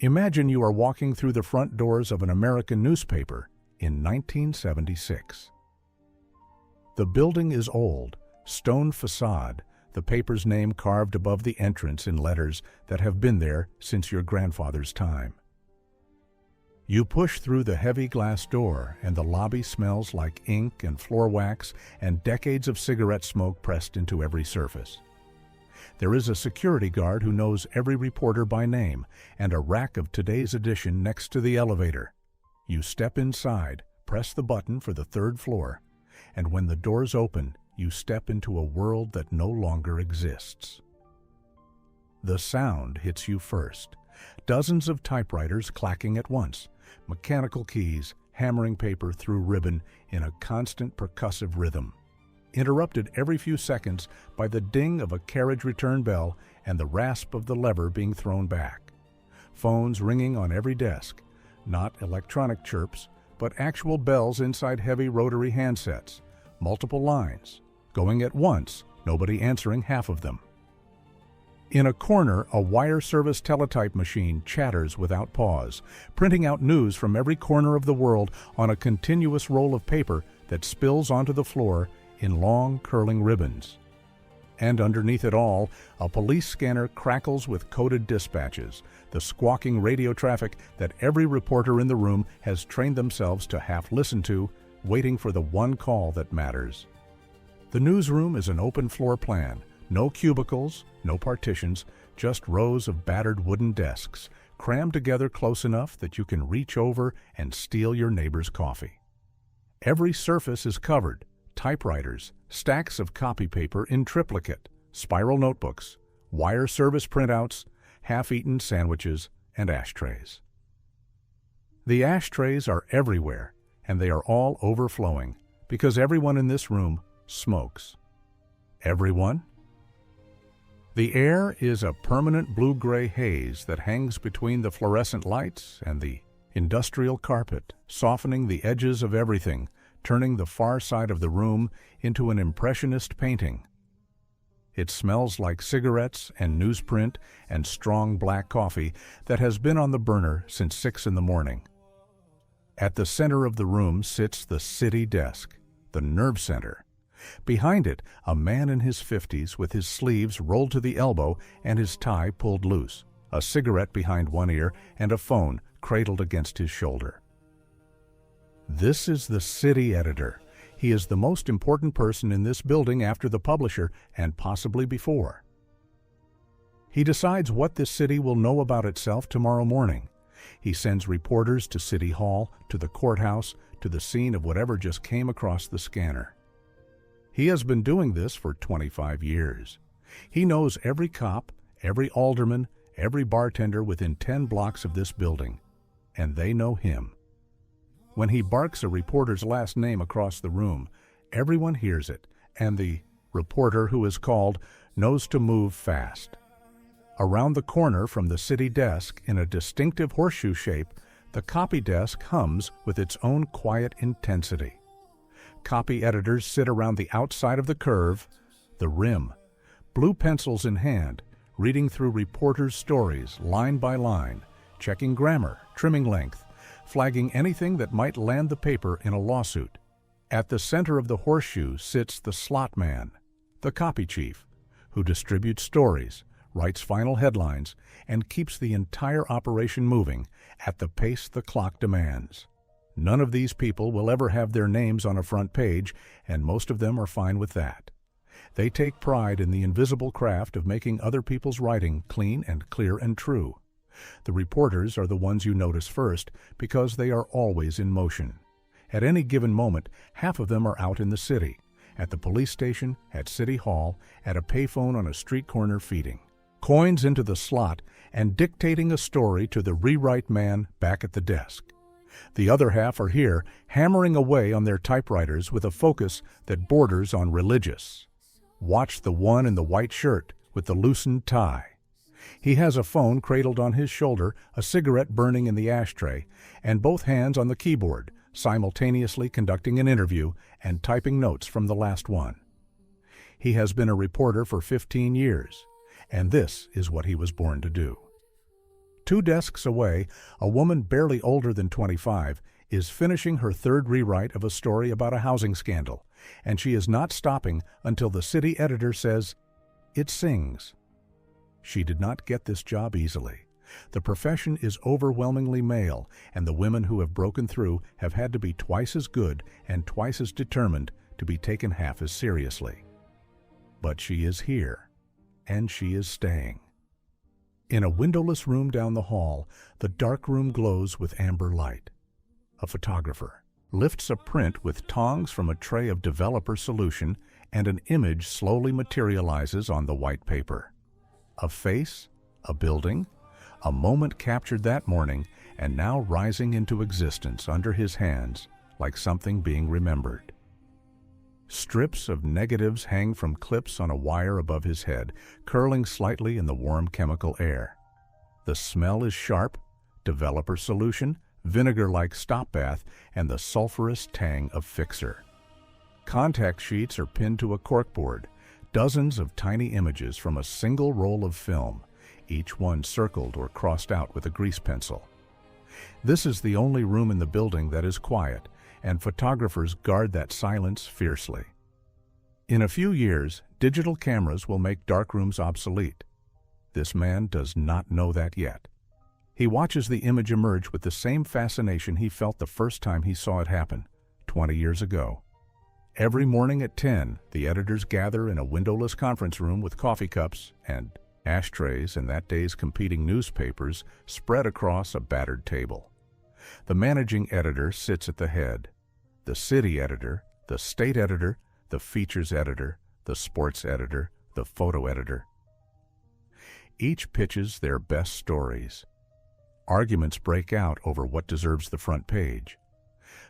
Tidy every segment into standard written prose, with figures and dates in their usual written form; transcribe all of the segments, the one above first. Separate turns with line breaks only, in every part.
Imagine you are walking through the front doors of an American newspaper in 1976. The building is old, stone facade, the paper's name carved above the entrance in letters that have been there since your grandfather's time. You push through the heavy glass door and the lobby smells like ink and floor wax and decades of cigarette smoke pressed into every surface. There is a security guard who knows every reporter by name and a rack of today's edition next to the elevator. You step inside, press the button for the third floor, and when the doors open, you step into a world that no longer exists. The sound hits you first. Dozens of typewriters clacking at once, mechanical keys hammering paper through ribbon in a constant percussive rhythm, interrupted every few seconds by the ding of a carriage return bell and the rasp of the lever being thrown back. Phones ringing on every desk, not electronic chirps, but actual bells inside heavy rotary handsets, multiple lines, going at once, nobody answering half of them. In a corner, a wire service teletype machine chatters without pause, printing out news from every corner of the world on a continuous roll of paper that spills onto the floor in long, curling ribbons. And underneath it all, a police scanner crackles with coded dispatches, the squawking radio traffic that every reporter in the room has trained themselves to half listen to, waiting for the one call that matters. The newsroom is an open floor plan, no cubicles, no partitions, just rows of battered wooden desks, crammed together close enough that you can reach over and steal your neighbor's coffee. Every surface is covered. Typewriters, stacks of copy paper in triplicate, spiral notebooks, wire service printouts, half-eaten sandwiches, and ashtrays. The ashtrays are everywhere, and they are all overflowing, because everyone in this room smokes. Everyone? The air is a permanent blue-gray haze that hangs between the fluorescent lights and the industrial carpet, softening the edges of everything, turning the far side of the room into an impressionist painting. It smells like cigarettes and newsprint and strong black coffee that has been on the burner since 6 in the morning. At the center of the room sits the city desk, the nerve center. Behind it, a man in his 50s with his sleeves rolled to the elbow and his tie pulled loose, a cigarette behind one ear and a phone cradled against his shoulder. This is the city editor. He is the most important person in this building after the publisher and possibly before. He decides what this city will know about itself tomorrow morning. He sends reporters to City Hall, to the courthouse, to the scene of whatever just came across the scanner. He has been doing this for 25 years. He knows every cop, every alderman, every bartender within 10 blocks of this building, and they know him. When he barks a reporter's last name across the room, everyone hears it, and the reporter who is called knows to move fast. Around the corner from the city desk, in a distinctive horseshoe shape, the copy desk hums with its own quiet intensity. Copy editors sit around the outside of the curve, the rim, blue pencils in hand, reading through reporters' stories line by line, checking grammar, trimming length, flagging anything that might land the paper in a lawsuit. At the center of the horseshoe sits the slot man, the copy chief, who distributes stories, writes final headlines, and keeps the entire operation moving at the pace the clock demands. None of these people will ever have their names on a front page, and most of them are fine with that. They take pride in the invisible craft of making other people's writing clean and clear and true. The reporters are the ones you notice first because they are always in motion. At any given moment, half of them are out in the city, at the police station, at City Hall, at a payphone on a street corner feeding coins into the slot and dictating a story to the rewrite man back at the desk. The other half are here, hammering away on their typewriters with a focus that borders on religious. Watch the one in the white shirt with the loosened tie. He has a phone cradled on his shoulder, a cigarette burning in the ashtray, and both hands on the keyboard, simultaneously conducting an interview and typing notes from the last one. He has been a reporter for 15 years, and this is what he was born to do. 2 desks away, a woman barely older than 25 is finishing her 3rd rewrite of a story about a housing scandal, and she is not stopping until the city editor says, "It sings." She did not get this job easily. The profession is overwhelmingly male, and the women who have broken through have had to be twice as good and twice as determined to be taken half as seriously. But she is here, and she is staying. In a windowless room down the hall, the dark room glows with amber light. A photographer lifts a print with tongs from a tray of developer solution, and an image slowly materializes on the white paper. A face, a building, a moment captured that morning and now rising into existence under his hands like something being remembered. Strips of negatives hang from clips on a wire above his head, curling slightly in the warm chemical air. The smell is sharp, developer solution, vinegar-like stop bath, and the sulfurous tang of fixer. Contact sheets are pinned to a corkboard, dozens of tiny images from a single roll of film, each one circled or crossed out with a grease pencil. This is the only room in the building that is quiet, and photographers guard that silence fiercely. In a few years, digital cameras will make darkrooms obsolete. This man does not know that yet. He watches the image emerge with the same fascination he felt the first time he saw it happen, 20 years ago. Every morning at 10, the editors gather in a windowless conference room with coffee cups and ashtrays and that day's competing newspapers spread across a battered table. The managing editor sits at the head. The city editor, the state editor, the features editor, the sports editor, the photo editor. Each pitches their best stories. Arguments break out over what deserves the front page.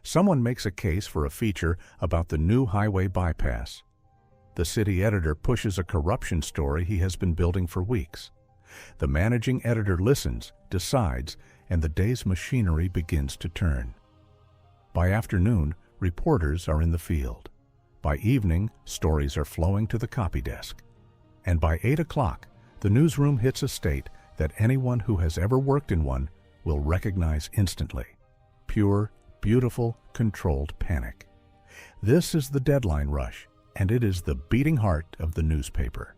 Someone makes a case for a feature about the new highway bypass. The city editor pushes a corruption story he has been building for weeks. The managing editor listens, decides, and the day's machinery begins to turn. By afternoon, reporters are in the field. By evening, stories are flowing to the copy desk. And by 8 o'clock, the newsroom hits a state that anyone who has ever worked in one will recognize instantly. Pure, beautiful, controlled panic. This is the deadline rush, and it is the beating heart of the newspaper.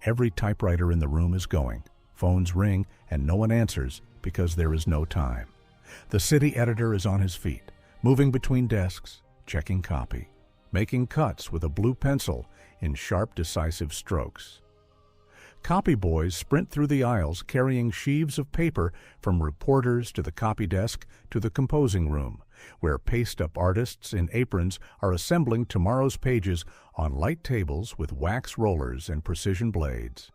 Every typewriter in the room is going. Phones ring, and no one answers because there is no time. The city editor is on his feet, moving between desks, checking copy, making cuts with a blue pencil in sharp, decisive strokes. Copy boys sprint through the aisles carrying sheaves of paper from reporters to the copy desk to the composing room, where paste-up artists in aprons are assembling tomorrow's pages on light tables with wax rollers and precision blades.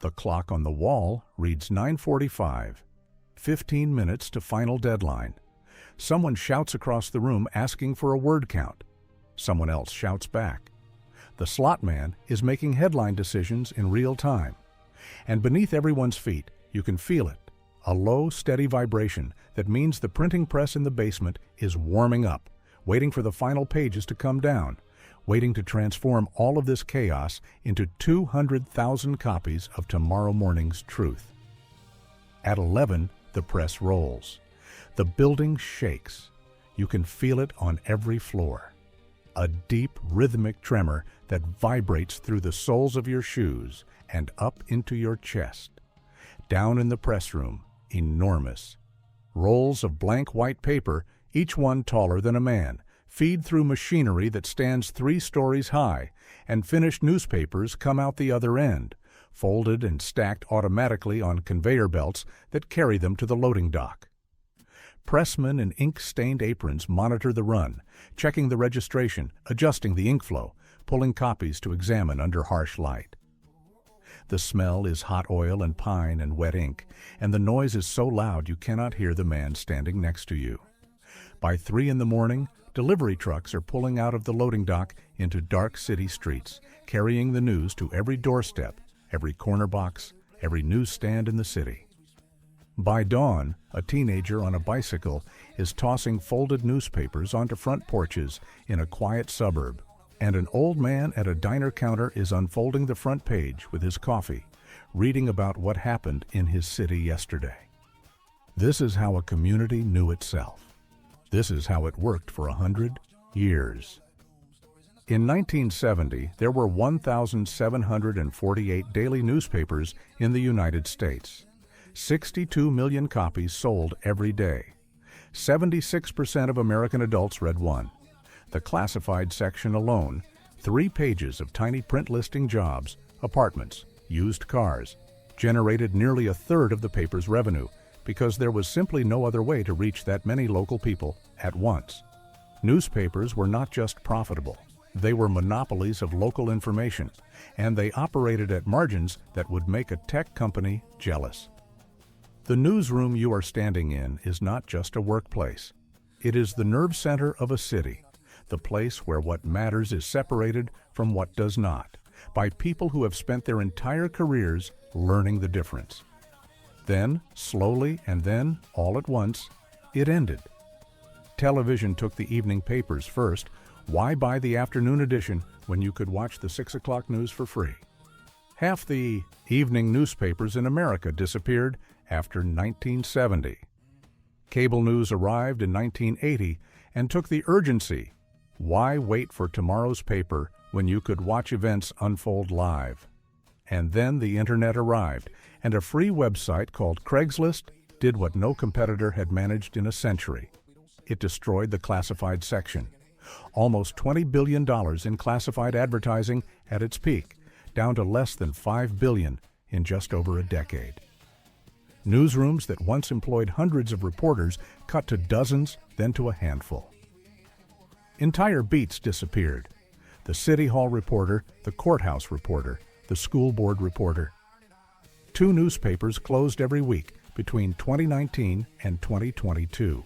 The clock on the wall reads 9:45, 15 minutes to final deadline. Someone shouts across the room asking for a word count. Someone else shouts back. The slot man is making headline decisions in real time. And beneath everyone's feet, you can feel it, a low, steady vibration that means the printing press in the basement is warming up, waiting for the final pages to come down, waiting to transform all of this chaos into 200,000 copies of tomorrow morning's truth. At 11, the press rolls. The building shakes. You can feel it on every floor. A deep, rhythmic tremor that vibrates through the soles of your shoes and up into your chest. Down in the press room, enormous. Rolls of blank white paper, each one taller than a man, feed through machinery that stands 3 stories high, and finished newspapers come out the other end, folded and stacked automatically on conveyor belts that carry them to the loading dock. Pressmen in ink-stained aprons monitor the run, checking the registration, adjusting the ink flow, pulling copies to examine under harsh light. The smell is hot oil and pine and wet ink, and the noise is so loud you cannot hear the man standing next to you. By 3 in the morning, delivery trucks are pulling out of the loading dock into dark city streets, carrying the news to every doorstep, every corner box, every newsstand in the city. By dawn, a teenager on a bicycle is tossing folded newspapers onto front porches in a quiet suburb, and an old man at a diner counter is unfolding the front page with his coffee, reading about what happened in his city yesterday. This is how a community knew itself. This is how it worked for 100 years. In 1970, there were 1,748 daily newspapers in the United States. 62 million copies sold every day. 76% of American adults read one. The classified section alone, 3 pages of tiny print listing jobs, apartments, used cars, generated nearly a third of the paper's revenue because there was simply no other way to reach that many local people at once. Newspapers were not just profitable. They were monopolies of local information, and they operated at margins that would make a tech company jealous. The newsroom you are standing in is not just a workplace. It is the nerve center of a city, the place where what matters is separated from what does not, by people who have spent their entire careers learning the difference. Then, slowly and then, all at once, it ended. Television took the evening papers first. Why buy the afternoon edition when you could watch the 6 o'clock news for free? Half the evening newspapers in America disappeared after 1970. Cable news arrived in 1980 and took the urgency. Why wait for tomorrow's paper when you could watch events unfold live? And then the internet arrived, and a free website called Craigslist did what no competitor had managed in a century. It destroyed the classified section. Almost $20 billion in classified advertising at its peak, down to less than $5 billion in just over a decade. Newsrooms that once employed hundreds of reporters cut to dozens, then to a handful. Entire beats disappeared. The City Hall reporter, the courthouse reporter, the school board reporter. 2 newspapers closed every week between 2019 and 2022.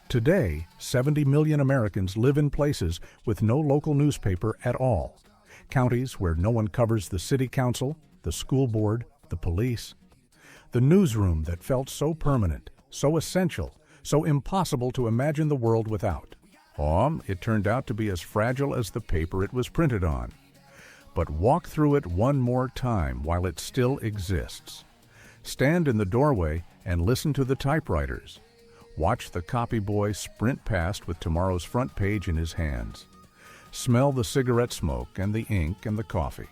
Today, 70 million Americans live in places with no local newspaper at all. Counties where no one covers the city council, the school board, the police. The newsroom that felt so permanent, so essential, so impossible to imagine the world without. It turned out to be as fragile as the paper it was printed on. But walk through it one more time while it still exists. Stand in the doorway and listen to the typewriters. Watch the copy boy sprint past with tomorrow's front page in his hands. Smell the cigarette smoke and the ink and the coffee.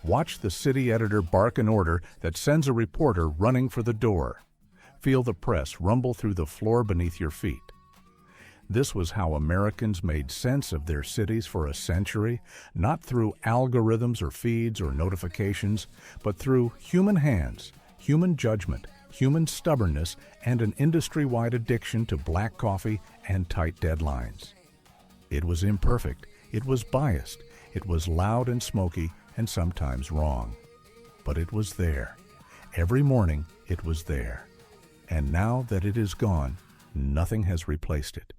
Watch the city editor bark an order that sends a reporter running for the door. Feel the press rumble through the floor beneath your feet. This was how Americans made sense of their cities for a century, not through algorithms or feeds or notifications, but through human hands, human judgment, human stubbornness, and an industry-wide addiction to black coffee and tight deadlines. It was imperfect, it was biased, it was loud and smoky, and sometimes wrong. But it was there. Every morning, it was there. And now that it is gone, nothing has replaced it.